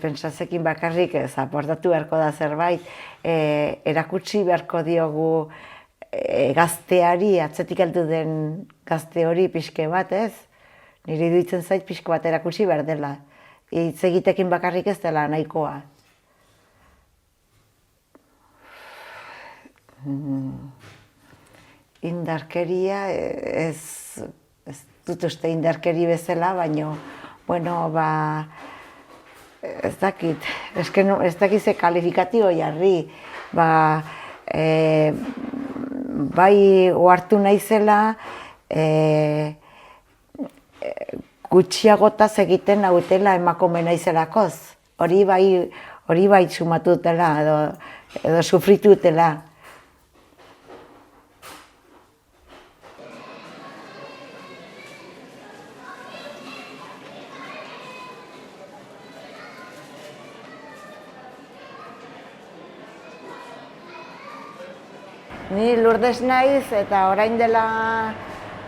pentsazekin bakarrik ez, aportatu beharko da zerbait, erakutsi beharko diogu gazteari, atzetik heldu den gazte hori pixke bat, ez? Niri iruditzen zait pixko bat erakutsi behar dela. Hitz egitekin bakarrik ez dela nahikoa. Indarkeria, ez dut uste indarkeri bezala, baina, bueno, ez dakit, ez dakit ze kalifikatio jarri, bai ohartu naizela, gutxiagotaz egiten nautela emakume naizelakoz. Hori bai sumatu dutela, edo sufritu dutela. Ni Lourdes naiz eta orain dela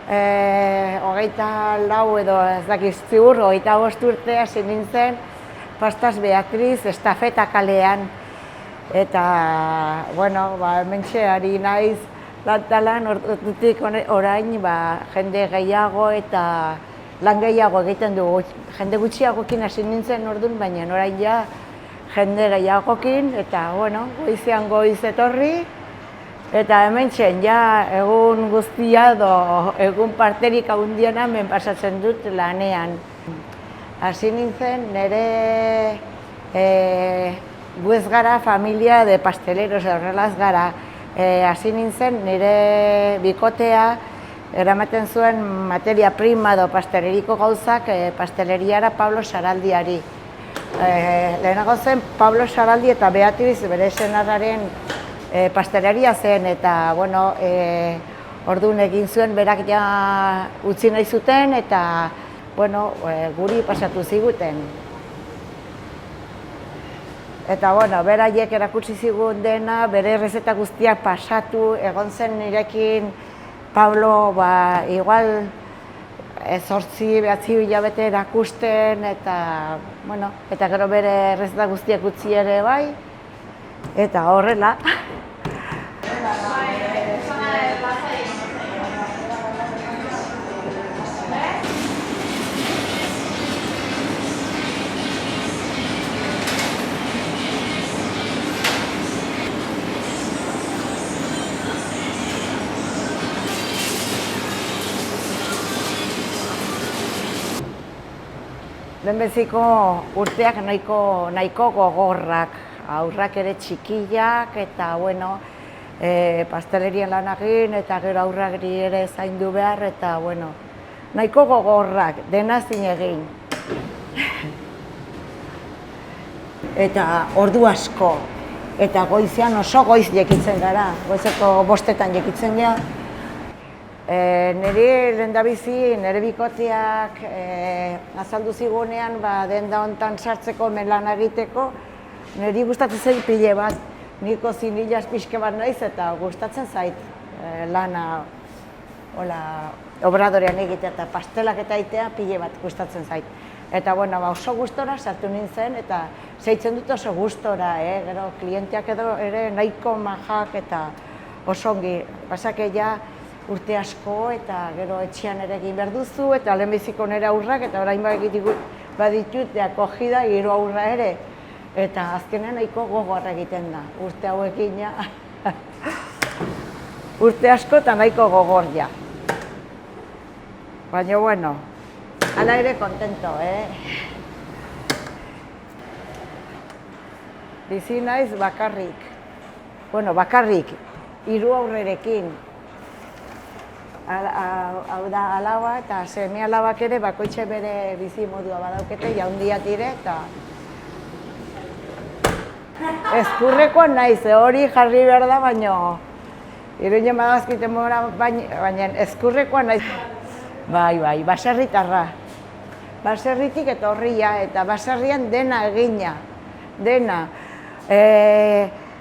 24 edo ez dakiz ziur, 25 urte hasi nintzen Pastas Beatriz estafeta kalean. Eta, bueno, hementxe ari naiz lan ordutik orain jende gehiago eta lan gehiago egiten dugu. Jende gutxiagokin hasi nintzen orduan, baina orain ja jende gehiagokin eta, bueno, goizean goiz etorri. Eta hementxen, ja, egun guztia edo egun parterik handiena hemen pasatzen dut lanean. Hasi nintzen, nire gu ez gara familia de pasteleros, horrelaz gara. Hasi nintzen, nire bikotea eramaten zuen materia prima edo pasteleriko gauzak pasteleriara Pablo Saraldiari. Lehenago zen Pablo Saraldi eta Beatriz bere senarraren pasteleria zen eta, bueno, orduan egin zuen berak ja utzi nahi zuten eta, bueno, guri pasatu ziguten. Eta, bueno, beraiek erakutsi zigun dena, bere errezeta guztiak pasatu, egon zen nirekin Pablo, igual, 8-9 hilabete erakusten eta, bueno, eta gero bere errezeta guztiak utzi ere bai, eta horrela. Lehenbiziko urteak nahiko gogorrak, haurrak ere txikiak eta, bueno, pastelerian lan egin eta gero haurrak ere zaindu behar eta, bueno, nahiko gogorrak, dena zin egin. Eta ordu asko, eta goizean oso goiz jekitzen gara, goizeko 5etan jekitzen gara. Nire lehendabizi, nire bikoteak azaldu zigunean denda hontan sartzeko hemen lan egiteko, niri gustatzen zait pile bat, niko zinilaz pixke bat naiz eta gustatzen zait lana obradorean egitea eta pastelak eta egitea pile bat gustatzen zait. Eta bueno, oso gustora sartu nintzen eta zeitzen dut oso gustora, gero klienteak edo ere nahiko majak eta oso ongi. Pasake ja urte asko eta gero etxean ere egin behar duzu eta lehenbiziko nire aurrak eta orain baditut akogida 3 aurra ere. Eta azkenean nahiko gogorra egiten da, urte hauekin ja. Urte asko eta nahiko gogor ja. Baina, bueno, hala ere kontento, Bizi naiz bakarrik. Bueno, bakarrik, 3 aurrerekin. Hau da alaba eta seme alabak ere bakoitxe bere bizi modua badaukete, jaundiak dire eta ezkurrekoan naiz, hori jarri behar da, baina Iruinen badazkiten mora, baina ezkurrekoan naiz. Bai, baserritarra. Baserritik etorria eta baserrian dena egina, dena.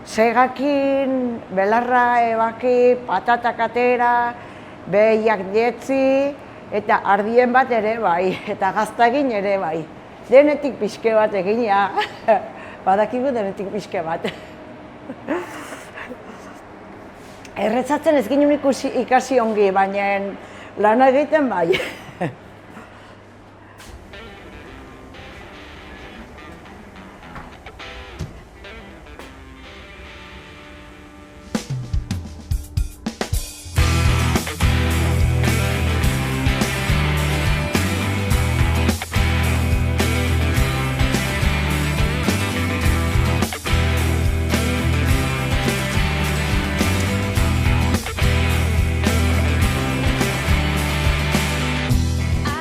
Segakin, belarra ebaki, patatak atera, behiak jetzi, eta ardien bat ere bai, eta gaztagin ere bai. denetik pixke bat egina, badakigu denetik pixke bat. Erretzatzen ez ginen ikasi ongi, baina lana egiten bai.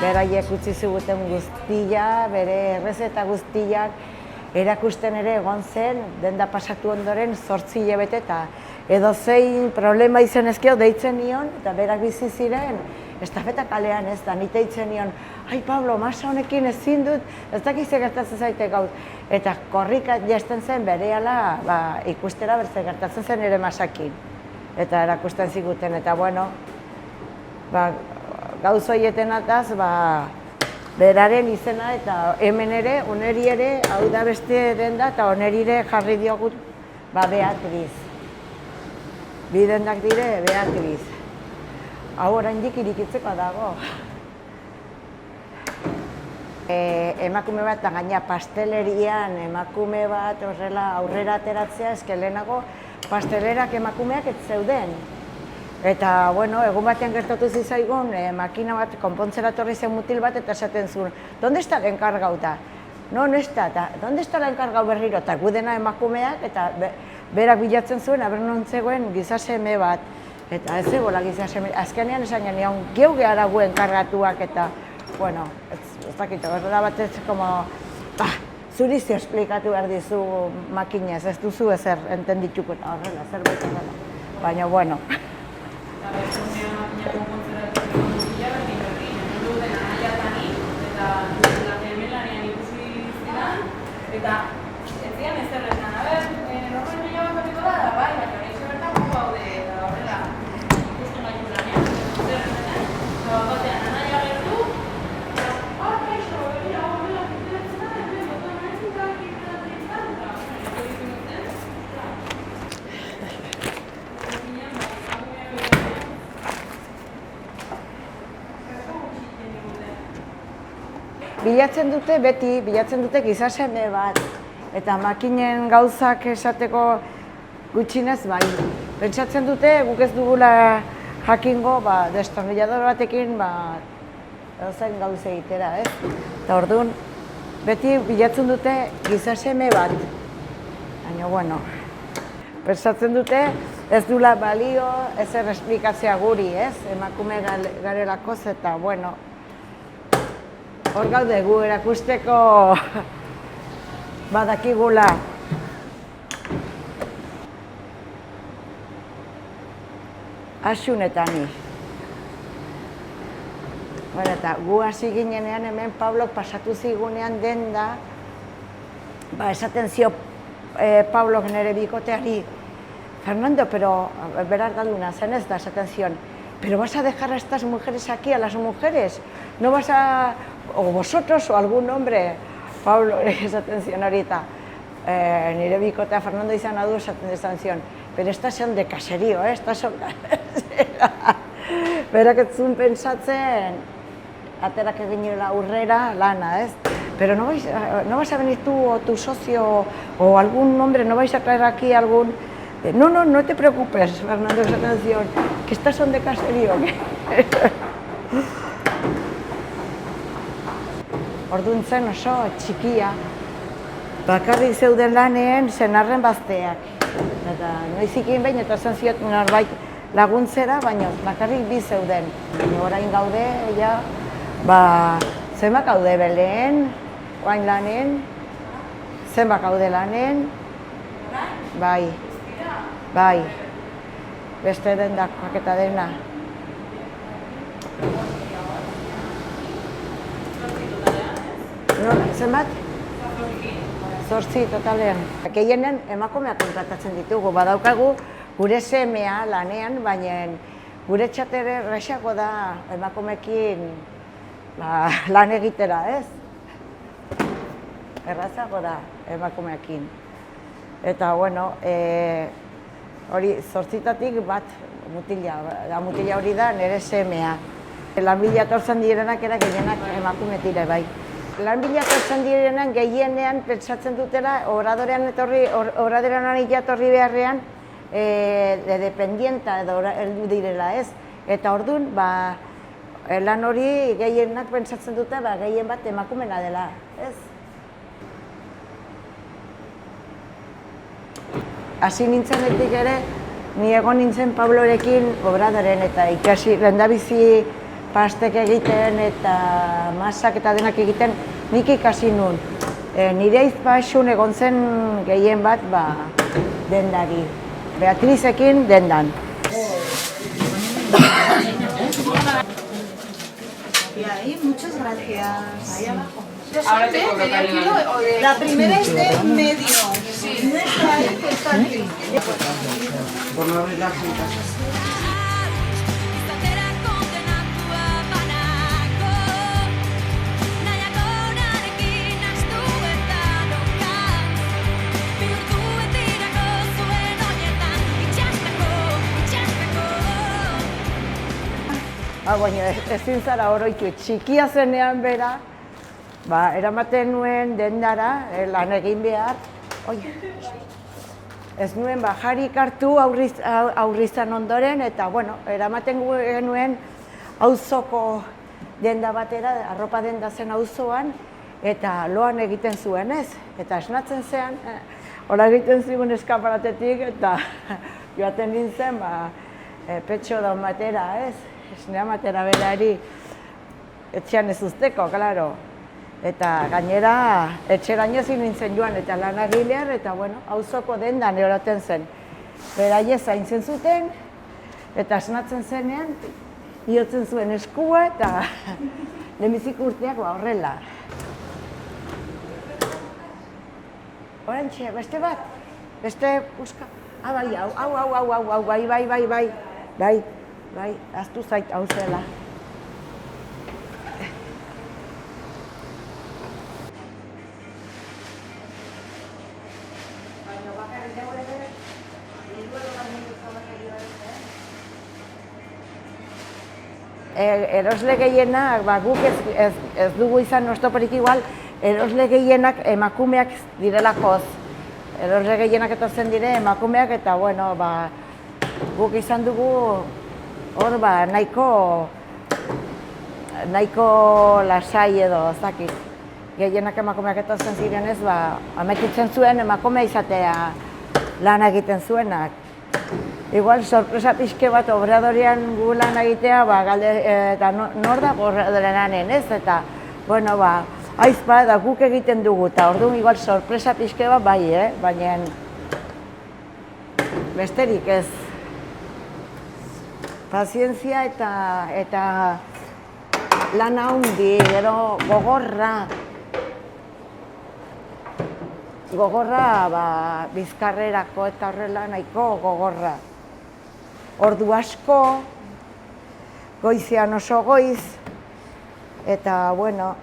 Beraiek utzi ziguten guztia, bere errezeta guztiak erakusten ere egon zen, denda pasatu ondoren 8 hilabete eta edozein problema izan ezkio deitzen nion, eta berak bizi ziren, estafeta kalean ez da, nite deitzen nion, ai Pablo, masa honekin ezin dut, ez dakiz gertatzen zaite gauz. Eta korrika jasten zen berehala ikustera berze gertatzen zen ere masakin. Eta erakusten ziguten, eta bueno, gauz hoieten ataz, beraren izena eta hemen ere, oneri ere, hau da beste denda eta oneri ere jarri diogut Beatriz. Bi dendak dire Beatriz. Hau oraindik irikitzeko dago. Emakume bat, gaina pastelerian emakume bat horrela aurrera ateratzea, eske lehenago pastelerak emakumeak ez zeuden. Eta, bueno, egun batean gertatu zizaigun, makina bat, konpontzera torri zen mutil bat, eta esaten zuen, ¿dónde está el encargado? No está, ¿dónde está el encargado berriro? Eta gudena emakumeak, eta berak bilatzen zuen, aber non zegoen gizaseme bat. Eta ez zegoela gizaseme, azkenean esan genion, geu gehara gu enkargatuak, eta, bueno, ez dakit, horrela bat ez, como, zuri ze esplikatu behar dizu makinez, ez duzu ezer entendituko, eta horrela, zerbait horrela. Baina, bueno. Eta ez zian ez zerretan, norren nila bat horriko da, bai, baina eixo bertan guk haude eta horrela ikusten gaitu lanean, zerretan, eta batean anaia gertu, eta kaixo, begira, horrela kiteratzen da, hemen, botan nahezik da, kiteratzen izan, eta ez ditu nintzen, Bilatzen dute, beti, bilatzen dute gizaseme bat, eta makinen gauzak esateko gutxinez bai. Pentsatzen dute, guk ez dugula jakingo, destornillador batekin, edozein gauza egitera, ez? Eta orduan, beti bilatzen dute gizaseme bat. Baina, bueno, pentsatzen dute, ez dula balio, ezer esplikazioa guri, ez? Emakume garelakoz eta, bueno, hor gaude gu erakusteko badakigula. Asun eta ni. Eta gu hasi ginenean hemen Pablok pasatu zigunean denda, esaten zio Pablok nire bikoteari, Fernando, pero berar galduna zen ez da, esaten zion, pero vas a dejar a estas mujeres aquí, a las mujeres, no vas a... o vosotros o algún hombre, Pablo, esaten zion horita, nire bikotea Fernando izan adu esaten zion, pero estas son de caserío, estas son... Berak ez zuen pentsatzen, aterak eginela aurrera lana, ez? Pero no vas a venir tú o tu socio o algún hombre, no vais a traer aquí algún... No te preocupes, Fernando, esaten zion, que estas son de caserío. Orduan zen oso txikia, bakarrik zeuden lanean senarren bazteak. Eta noizikin behin eta zen ziot norbait laguntzera, baina bakarrik bi zeuden. Orain gaude, zenbak gaude beleen, orain lanen, zenbak gaude lanen, bai, beste dendak paketa dena. Zenbat? 8 totalean. Gehienen emakumeak kontratatzen ditugu, badaukagu gure semea lanean, baina gure txatere erraxago da emakumeekin lan egitera, ez? errazago da emakumeekin. Eta, bueno, hori 8 bat mutila, da mutila hori da nire semea. Lan bila etortzen direnak era gehienak emakume dira bai. Lan bila etortzen direnak gehienean pentsatzen dutela oradorean etorri beharrean dependienta edo heldu direla, ez? Eta orduan, lan hori gehienak pentsatzen dute, gehien bat emakumena dela, ez? Hasi nintzenetik ere, ni egon nintzen Pablorekin obradoren eta ikasi lehendabizi pastek egiten eta masak eta denak egiten nik ikasi nun. Nire aizpaxun egon zen gehien bat dendari. Beatrizekin dendan. Y ahí, muchas gracias. Ahí abajo. Ahora te cobro, cariño. La primera es de medio. Sí. Nuestra es fácil. Por no abrir las cintas. Baina ezin zara oroitu, txikia zenean bera, eramaten nuen dendara, lan egin behar, ez nuen jarik hartu aurrizan ondoren, eta, bueno, eramaten genuen auzoko denda batera, arropa denda zen auzoan, eta loan egiten zuen, ez? Eta esnatzen zean, hori egiten zigun eskaparatetik, eta joaten nintzen, petxo da matera, ez? Esnea matera berari etxean ez usteko, klaro. Eta gainera, etxeraino ezin nintzen joan, eta lan agilear, eta, bueno, auzoko dendan eroten zen. Beraiez zaintzen zuten, eta esnatzen zenean, bihurtzen zuen eskua, eta lehenbizik urteak horrela. Orantxe, beste bat? Beste, uska? Bai, hau, bai, aztu zait hau zela. Erosle gehienak, guk ez dugu izan oztoporik igual, erosle gehienak emakumeak direlakoz. Erosle gehienak etortzen dire emakumeak eta, bueno, guk izan dugu hor nahiko lasai edo, ez dakit. Gehienak emakumeak etortzen zirenez, ametitzen zuen emakumea izatea lan egiten zuenak. Igual, sorpresa pixke bat obradorean gu lan egitea, eta nor da obradoreanen, ez? Eta, bueno, aizpa da guk egiten dugu, eta orduan igual sorpresa pixke bat bai, baina besterik ez. Pazientzia eta lan handi, gero gogorra. Gogorra, bizkarrerako eta horrela nahiko gogorra. Ordu asko, goizean oso goiz, eta, bueno,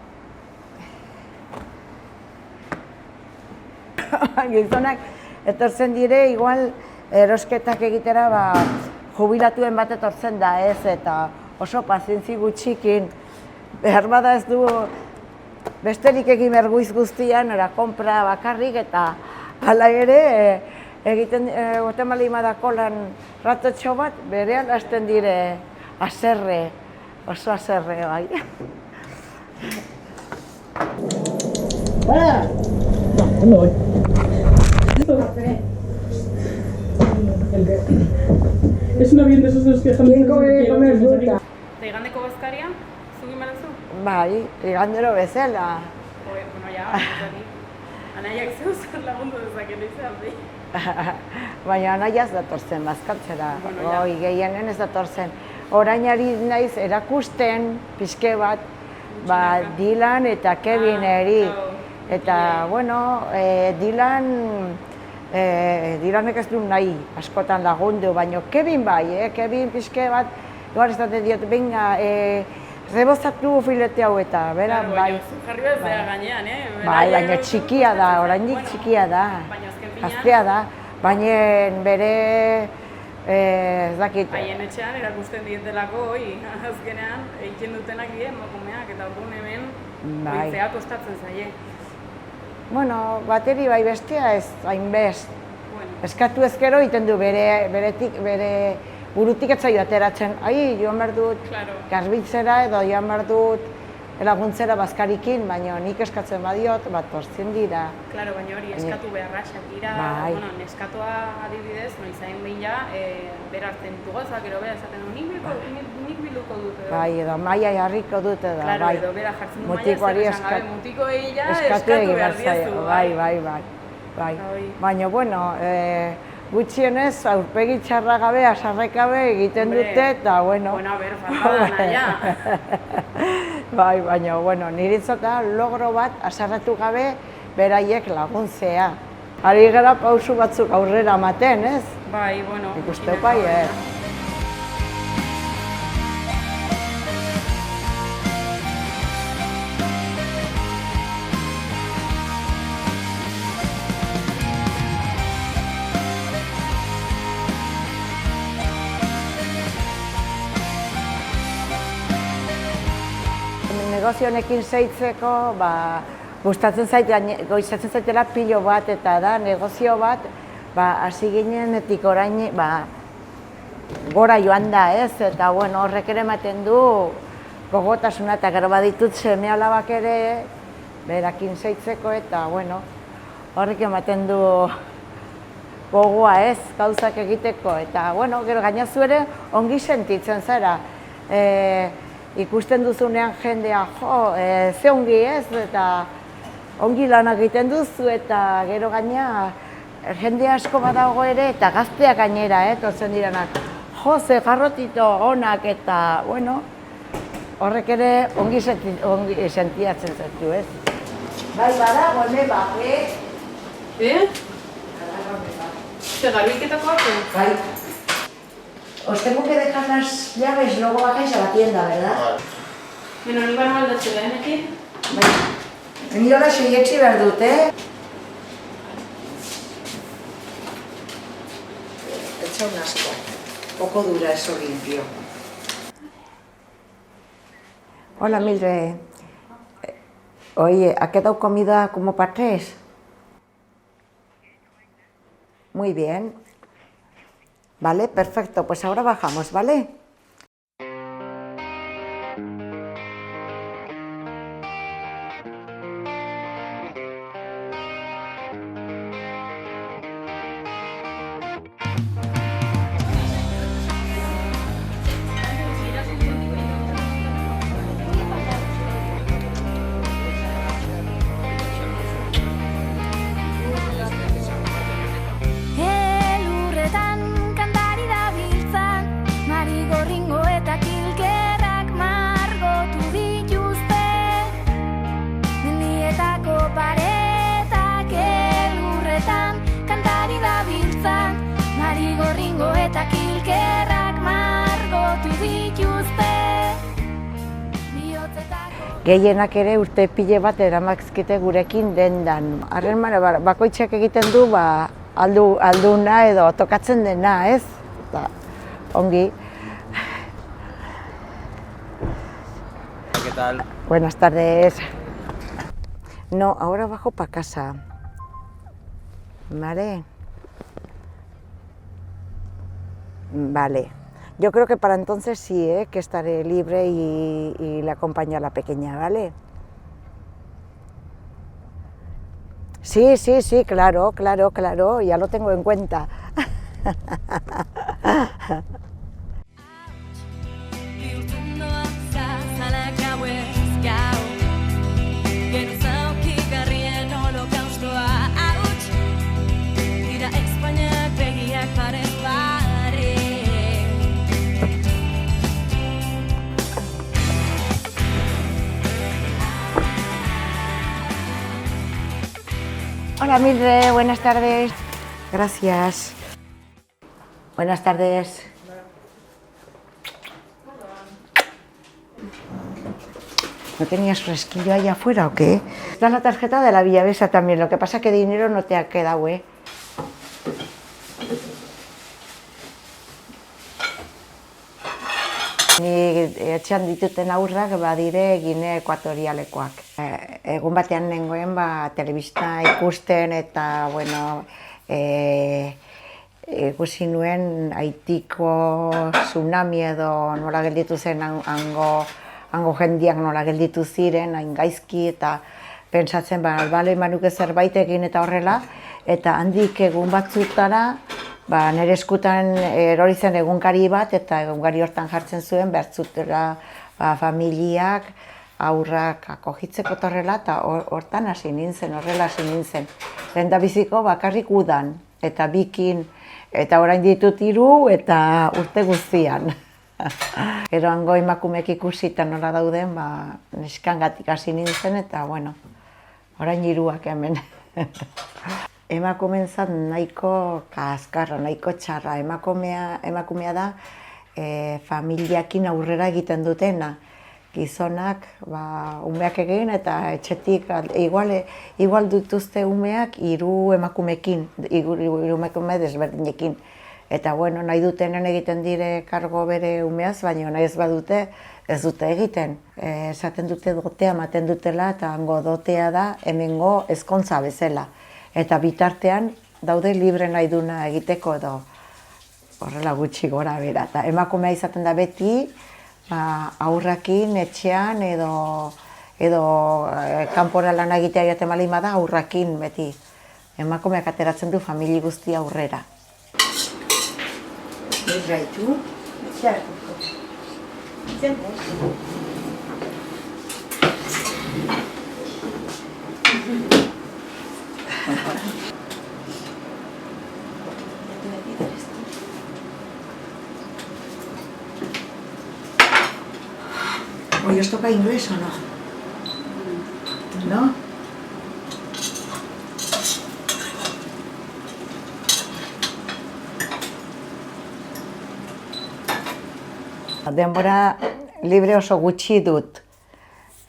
gizonak etortzen dire, igual, erosketak egitera, jubilatuen bat etortzen da ez, eta oso pazientzi gutxikin, behar bada ez du besterik egin berguiz guztian, kompra bakarrik, eta hala ere, egiten Guatemalaimadako lan ratotxo bat, berean hasten dire haserre, oso haserre, bai. ¡Para! No, me voy. Es un avión de esos de los que dejan... ¿Quién come fruta? Eta igandeko bazkaria, zugin barazu? Bai, igandero bezala. Bueno, ja, anaiak zeuzat lagundu dezaken izan, bai. Baina anaia ez datorzen bazkaltzera, gehienen ez datorzen. Orain ari naiz erakusten pixke bat, Dylan eta Kevin eri. Eta, bueno, Dylanek ez du nahi askotan lagundu, baina Kevin bai, Kevin pixke bat, igual ez dute diot, benga, Rebozatu filete hau eta, bera, Claro, bai. baina jarri behar zera gainean, Bai, Beraiek baina uste txikia da, gustatzen oraindik zaio. txikia da. Baina azken finean, Gaztea da, baina bere, ez dakit, haien etxean erakusten dietelako, azkenean, egiten dutenak die emakumeak, eta orduan hemen, Bai. goizea kostatzen zaie. bueno, bateri bai bestea ez, hainbest. Bueno, Eskatu ezkero egiten du bere burutik ez zaio ateratzen. Ai, joan behar dut Claro. garbitzera edo joan behar dut laguntzera bazkarikin, baina nik eskatzen badiot, bat tortzen dira. Claro, baina hori eskatu beharraxak dira, Bai. bueno, neskatoa adibidez, noizain behin ja, bera hartzen ditu gauzak, gero bera esaten du, nik bilduko dut edo. Bai, edo maia jarriko dut edo, Claro, bai. edo bera jartzen du maia, Mutikoari zer esan gabe, mutikoei ja eskatu egin behar behar zaio, diezu. bai. Bai. Baina, bueno, gutxienez, aurpegi txarra gabe, asarrekabe egiten Hombre. dute, eta, bueno. Bueno, a ver, falta dana, ja. Bai, baina, bueno, niretzat da logro bat asarratu gabe beraiek laguntzea. Ari gara pausu batzuk aurrera ematen, ez? Bai, bueno. Nik uste bai, Negozio honekin zeitzeko, gustatzen goizatzen zaitela pilo bat eta da negozio bat, hasi ginenetik orain, gora joan da, ez? Eta, bueno, horrek ere ematen du gogotasuna eta gero baditut seme-alabak ere berakin zeitzeko eta, bueno, horrek ematen du gogoa, ez? Gauzak egiteko eta, bueno, gero gainazu ere ongi sentitzen zara. Ikusten duzunean jendea, ze ongi ez, eta ongi lanak egiten duzu, eta gero gaina jende asko badago ere, eta gazteak gainera, totzen direnak, ze garrotito onak, eta, bueno, horrek ere ongi sentiatzen zaitu, ez? Bai, badago, Ze garbiketako hartu? Bai. Os tengo que dejar las llaves, luego bajáis a la tienda, ¿verdad? Bueno, nik bano aldatzen lehenekin. Bai. Ni hola seietxi behar dut, Echa un asco. Poco dura eso limpio. Hola, Mildred. Oye, ¿ha quedado comida como para 3? Muy bien. Vale, perfecto. Pues ahora bajamos, ¿vale? Elurretan kantari dabiltzan, marigorringo eta kilkerrak margotu dituzte. Mendietako paretak elurretan kantari dabiltzan, marigorringo eta kilkerrak margotu dituzte. Bihotzetako Gehienak ere urte pile bat eramakzkite gurekin dendan. Harremana bakoitzak egiten du alduna edo tokatzen dena, ez? Eta, ongi. ¿Qué tal? Buenas tardes. No, ahora bajo para casa. ¿Vale? Vale. Yo creo que para entonces sí, que estaré libre y le acompaño a la pequeña, ¿vale? Sí, sí, sí, claro, claro, claro, ya lo tengo en cuenta. bihurtundoa zazalak gauez gau. Genuzauki garrien holokaustoa hauts. Dira Espainiak begiak parez pare. Hola Mildred, buenas tardes. Gracias. Buenas tardes. ¿No tenías fresquillo ahí afuera o qué? Esta es la tarjeta de la Villavesa también, lo que pasa que dinero no te ha quedado, ¿eh? Ni etxean dituten aurrak badire Ginea Ekuatorialekoak. Egun batean nengoen telebista ikusten eta, bueno, ikusi nuen Haitiko tsunami edo nola gelditu zen hango jendiak nola gelditu ziren, hain gaizki, eta pentsatzen, bale, manuke zerbait egin eta horrela, eta handik egun batzutara, nire eskutan erori zen egunkari bat, eta egunkari hortan jartzen zuen, bertzutera familiak, aurrak akogitzeko eta horrela, eta hortan hasi nintzen, horrela hasi nintzen. Lehendabiziko bakarrik udan, eta bikin, eta orain ditut 3 eta urte guztian. Gero hango emakumeek ikusita nola dauden, neskangatik hasi nintzen, eta bueno, orain 3 hemen. Emakumeentzat nahiko kaskarra, nahiko txarra. Emakumea da familiakin aurrera egiten dutena. Gizonak umeak egin eta etxetik, igual dituzte umeak 3 emakumekin, 3 emakume desberdinekin. Eta bueno, nahi dutenen egiten dire kargo bere umeaz, baina nahi ez badute, ez dute egiten. Esaten dute dotea ematen dutela, eta hango dotea da hemengo ezkontza bezala. Eta bitartean daude libre nahi duna egiteko edo horrela gutxi gora bera. Eta emakumea izaten da beti, aurrakin, etxean edo kanpora lan egitea egiten baldin bada aurrakin beti. Emakumeak ateratzen du familia guztia aurrera. Ez gaitu? Txartuko. ¿Hoy os toca inglés o no? ¿No? Denbora libre oso gutxi dut.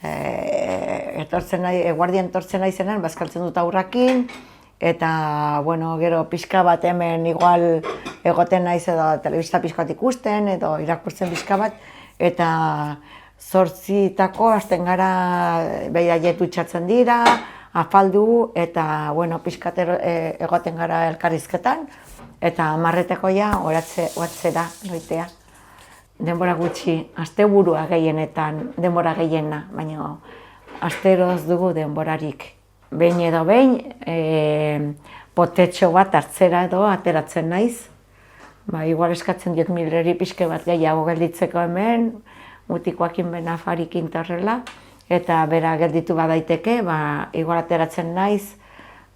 Eguardian etortzen naizenean, bazkaltzen dut aurrakin, eta, bueno, gero pixka bat hemen igual egoten naiz edo telebista pixka bat ikusten, edo irakurtzen pixka bat, eta 8:00 hasten gara behaiet dutxatzen dira, afaldu, eta, bueno, pixka egoten gara elkarrizketan, eta 10:00 ja oatzera noitea. Denbora gutxi, asteburua gehienetan, denbora gehiena, baina asteroz dugu denborarik. Behin edo behin, potetxo bat hartzera edo ateratzen naiz. Igual eskatzen diot Milleri pixke bat gehiago gelditzeko hemen, mutikoakin bena afarikin horrela, eta bera gelditu badaiteke, igual ateratzen naiz,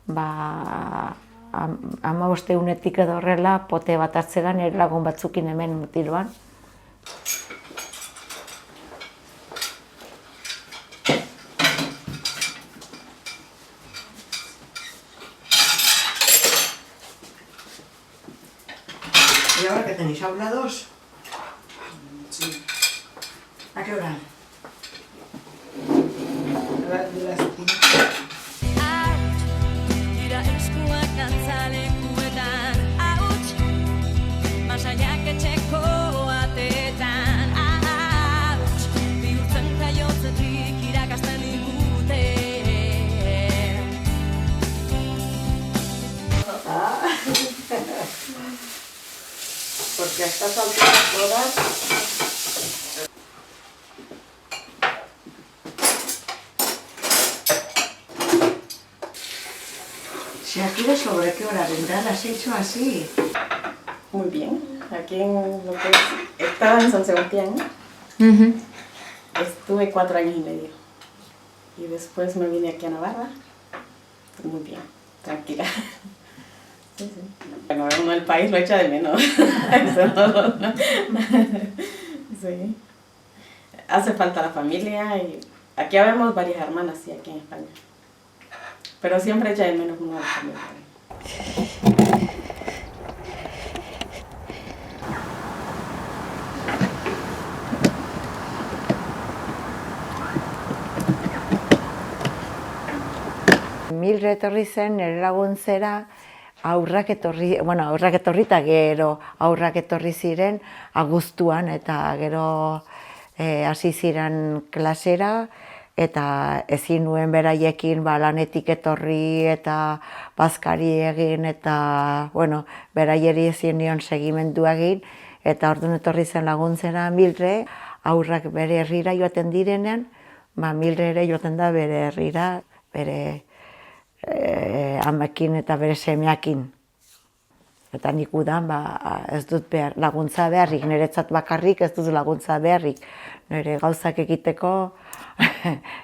15 egunetik edo horrela, pote bat hartzera nire lagun batzukin hemen mutiloan. ¿Y ahora qué tenéis? ¿Hablados? Sí. ¿A qué hora? A las 5. Dira eskuak antzalekuetan, auts, masaiak etxeko atetan, auts, bihurtzen jaiotzetik irakasten digute. Porque a estas alturas todas... Si aquí de sobre qué hora vendrán, has hecho así. Muy bien, aquí en lo que estaba en San Sebastián, estuve 4 años y medio. Y después me vine aquí a Navarra, muy bien, tranquila. Sí, sí. Bueno, uno el país lo echa de menos. Eso no. Sí. Hace falta la familia y aquí habemos varias hermanas, sí, aquí en España. Pero siempre echa de menos uno a la familia. Mildred etorri zen nire laguntzera, aurrak etorri eta gero aurrak etorri ziren abuztuan eta gero hasi ziren klasera eta ezin nuen beraiekin lanetik etorri eta bazkari egin eta beraieri ezin nion segimendu egin eta orduan etorri zen laguntzera Mildred, aurrak bere herrira joaten direnean, Mildred ere joaten da bere herrira, bere amekin eta bere semeakin. Eta nik udan ez dut laguntza beharrik, niretzat bakarrik ez dut laguntza beharrik. Nire gauzak egiteko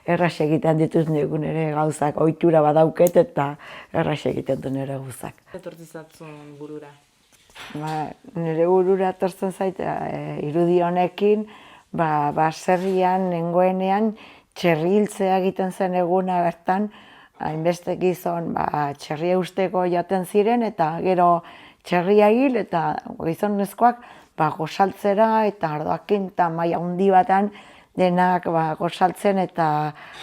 erraz egiten dituz nire gauzak, ohitura badauket eta erraz egiten du nire gauzak. Etortzizatzun burura? Nire burura etortzen zait irudi honekin, baserrian nengoenean txerriltzea egiten zen eguna bertan, hainbeste gizon txerria usteko jaten ziren eta gero txerria hil eta gizonezkoak gosaltzera eta ardoakin eta maila handi batan denak gosaltzen eta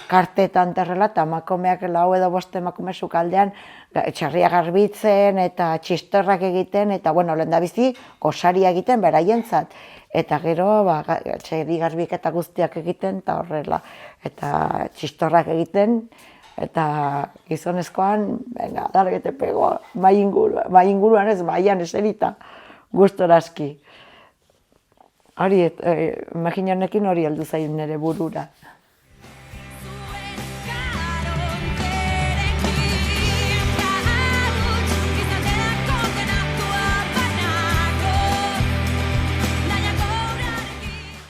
kartetan terrela eta emakumeak 4 edo 5 emakume sukaldean txerria garbitzen eta txistorrak egiten eta lehendabizi gosaria egiten beraientzat. Eta gero txerri garbiketa guztiak egiten eta horrela. Eta txistorrak egiten eta gizonezkoan, dargete pego, mai inguruan ez, maian eserita, gustora aski. Hori, imaginanekin hori heldu zain nire burura.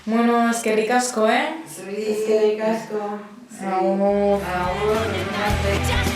Bueno, eskerrik asko, Eskerrik asko. Agur. Agur.